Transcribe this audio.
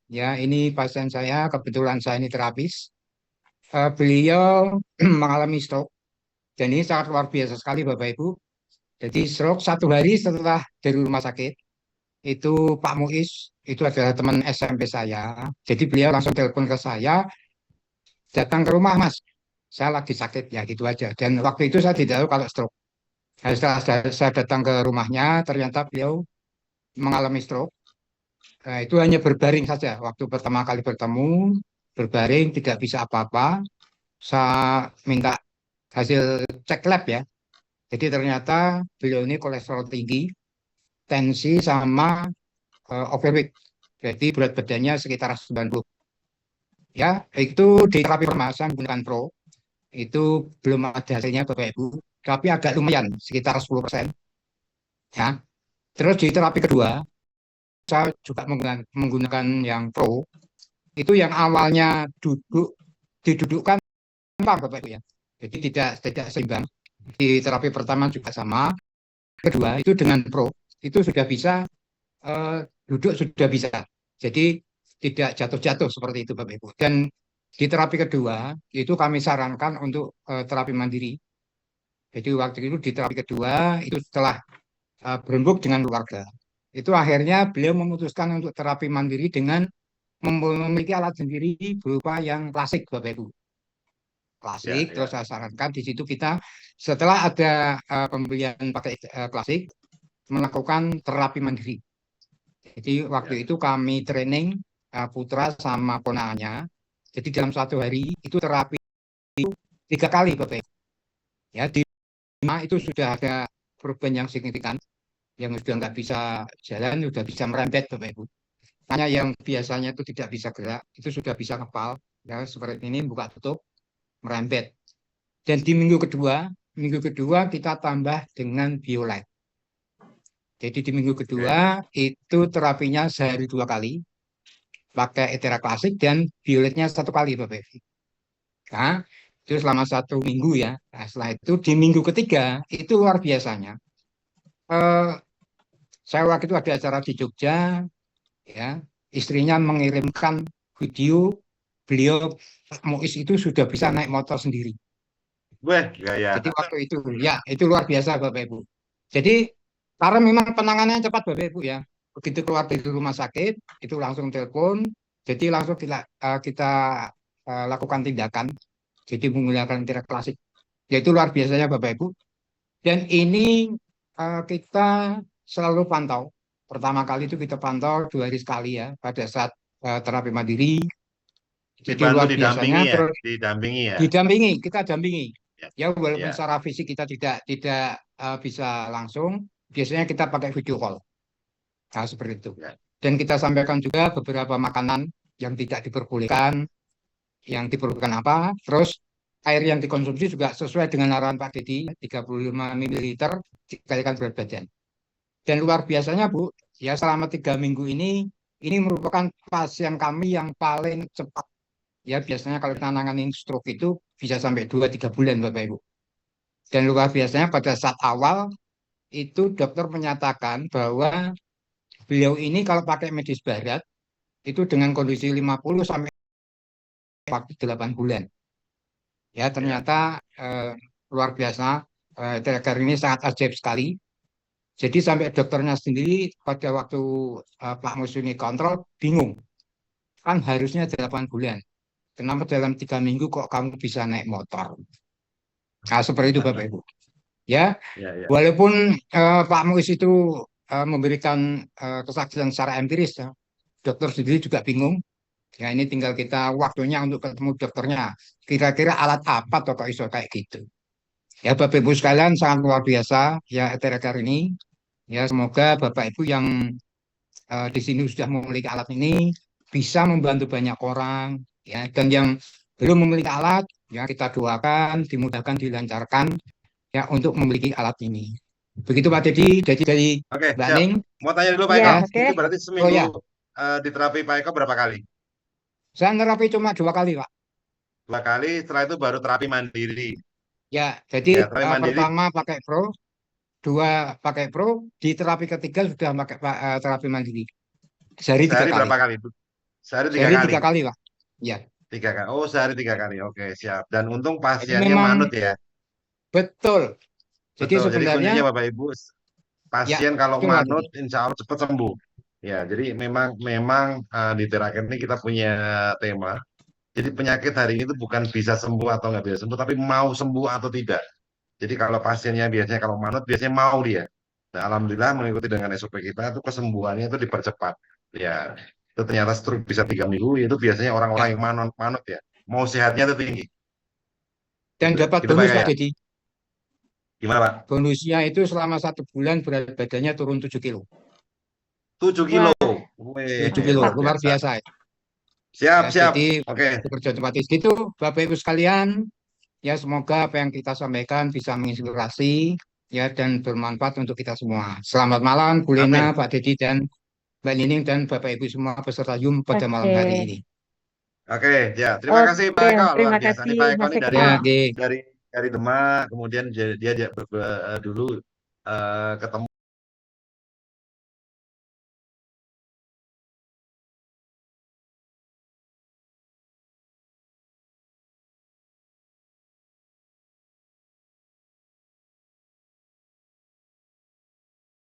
Ya, ini pasien saya, kebetulan saya ini terapis. Beliau mengalami stroke, dan ini sangat luar biasa sekali Bapak Ibu. Jadi stroke 1 hari setelah dari rumah sakit, itu Pak Muiz, itu adalah teman SMP saya. Jadi beliau langsung telepon ke saya, datang ke rumah Mas, saya lagi sakit, ya gitu aja. Dan waktu itu saya tidak tahu kalau stroke. Nah, setelah saya datang ke rumahnya, ternyata beliau mengalami stroke. Nah, itu hanya berbaring saja. Waktu pertama kali bertemu, berbaring, tidak bisa apa-apa. Saya minta hasil cek lab ya. Jadi ternyata beliau ini kolesterol tinggi, tensi sama overweight. Jadi berat badannya sekitar 90. Ya, itu di terapi permasalahan menggunakan Pro. Itu belum ada hasilnya Bapak Ibu, tapi agak lumayan, sekitar 10%. Ya. Terus di terapi kedua, saya juga menggunakan yang Pro. Itu yang awalnya didudukkan Bapak Ibu ya. Jadi tidak seimbang. Di terapi pertama juga sama, kedua itu dengan Pro itu sudah bisa duduk sudah bisa. Jadi tidak jatuh-jatuh seperti itu Bapak Ibu. Dan di terapi kedua itu kami sarankan untuk terapi mandiri. Jadi waktu itu di terapi kedua itu setelah berembuk dengan keluarga. Itu akhirnya beliau memutuskan untuk terapi mandiri dengan memiliki alat sendiri berupa yang klasik Bapak Ibu. Ya, Klasik, terus ya. saya sarankan di situ kita setelah ada pembelian pakai klasik melakukan terapi mandiri. Jadi waktu Ya. itu kami training Putra sama ponaannya. Jadi dalam 1 hari itu terapi 3 kali Bapak Ibu. Ya, di mana itu sudah ada perubahan yang signifikan, yang sudah nggak bisa jalan, sudah bisa merembet Bapak Ibu. Hanya yang biasanya itu tidak bisa gerak, itu sudah bisa ngepal, ya seperti ini buka tutup, merembet. Dan di minggu kedua kita tambah dengan Biolite. Jadi di minggu Oke. kedua itu terapinya sehari 2 kali, pakai Etera Klasik dan Violetnya 1 kali Bapak Ibu. Nah, itu selama 1 minggu ya. Nah, setelah itu di minggu ketiga itu luar biasanya. Eh, saya waktu itu ada acara di Jogja, ya, istrinya mengirimkan video beliau Pak Muiz itu sudah bisa naik motor sendiri. Weh, ya, ya. Jadi waktu itu ya itu luar biasa Bapak Ibu. Jadi karena memang penanganannya cepat Bapak Ibu ya. Begitu keluar dari rumah sakit itu langsung telepon. Jadi langsung kita lakukan tindakan. Jadi menggunakan tindak klasik. Yaitu luar biasanya Bapak Ibu. Dan ini kita selalu pantau. Pertama kali itu kita pantau 2 hari sekali ya pada saat terapi mandiri. Jadi Dibantu luar biasanya didampingi ya, terus didampingi ya. didampingi, kita dampingi. Ya, Ya walaupun ya, secara fisik kita tidak bisa langsung, biasanya kita pakai video call. Nah, seperti itu. ya. Dan kita sampaikan juga beberapa makanan yang tidak diperbolehkan, yang diperbolehkan apa. Terus air yang dikonsumsi juga sesuai dengan arahan Pak Dedi, 35 ml dikalikan berat badan. Dan luar biasanya Bu, ya selama 3 minggu ini merupakan pasien kami yang paling cepat. Ya biasanya kalau kita nanganin stroke itu bisa sampai 2-3 bulan Bapak Ibu. Dan luar biasanya pada saat awal itu dokter menyatakan bahwa beliau ini kalau pakai medis barat itu dengan kondisi 50 sampai waktu 8 bulan. Ya Ya. ternyata luar biasa. Tenaga ini sangat ajaib sekali. Jadi sampai dokternya sendiri pada waktu Pak Musuni kontrol bingung. Kan harusnya 8 bulan. Kenapa dalam 3 minggu kok kamu bisa naik motor? Nah, seperti itu Bapak Ibu. Ya, Ya, ya. walaupun Pak Muiz itu memberikan kesaksian secara empiris, ya, dokter sendiri juga bingung. Ya, ini tinggal kita waktunya untuk ketemu dokternya. Kira-kira alat apa atau kok iso kayak gitu. Ya, Bapak Ibu sekalian sangat luar biasa ya ETRKR ini. Ya, semoga Bapak Ibu yang di sini sudah memiliki alat ini bisa membantu banyak orang. Ya, dan yang belum memiliki alat, ya kita doakan, dimudahkan, dilancarkan ya untuk memiliki alat ini. Begitu Pak Dedi, jadi dari Oke, Mbak siap. Ning Mau tanya dulu Pak Iya, Eko, ya. oke. itu berarti Oh seminggu ya, di terapi Pak Eko berapa kali? saya nerapi cuma 2 kali Pak. 2 kali, setelah itu baru terapi mandiri. Ya, jadi Ya, terapi mandiri pertama pakai Pro, dua pakai Pro, di terapi ketiga sudah pakai terapi mandiri. Sehari tiga sehari kali. berapa kali? Sehari 3 Sehari kali. 3 kali, Pak. Ya, 3 kali. Oh, sehari 3 kali. Oke, siap. Dan untung jadi pasiennya memang manut ya. betul. Jadi Betul. Jadi sebenarnya kuncinya Bapak Ibu, ya pasien kalau betul Pak manut, Didi. insya Allah cepat sembuh. Ya, jadi memang di terakhir ini kita punya tema. Jadi penyakit hari ini itu bukan bisa sembuh atau nggak bisa sembuh, tapi mau sembuh atau tidak. Jadi kalau pasiennya biasanya kalau manut biasanya mau dia. Nah, alhamdulillah mengikuti dengan SOP kita itu kesembuhannya itu dipercepat. Ya, itu ternyata stroke bisa 3 minggu. Itu biasanya orang-orang Ya, yang manut manut ya. Mau sehatnya itu tinggi. dan Gitu, dapat gitu Pak bonus Pak ya. Didi. Gimana Pak? Bonusnya itu selama 1 bulan berat badannya turun 7 kilo. 7 kilo. Wah, 7 kilo, Luar mantap. luar biasa. biasa. Siap, Ya, siap. jadi Oke. bekerja otomatis gitu, Bapak Ibu sekalian. Ya, semoga apa yang kita sampaikan bisa menginspirasi ya dan bermanfaat untuk kita semua. Selamat malam, Bu Lena, Amin. Pak Dedi, dan Mbak Nining, dan Bapak Ibu semua peserta Zoom pada malam Oke. hari ini. Oke, ya. Terima kasih Pak Oke, Eko. Luar terima biasa. Ini kasih Pak Eko Mas ini Eko. Ya, oke. dari Demak, kemudian dia, dulu ketemu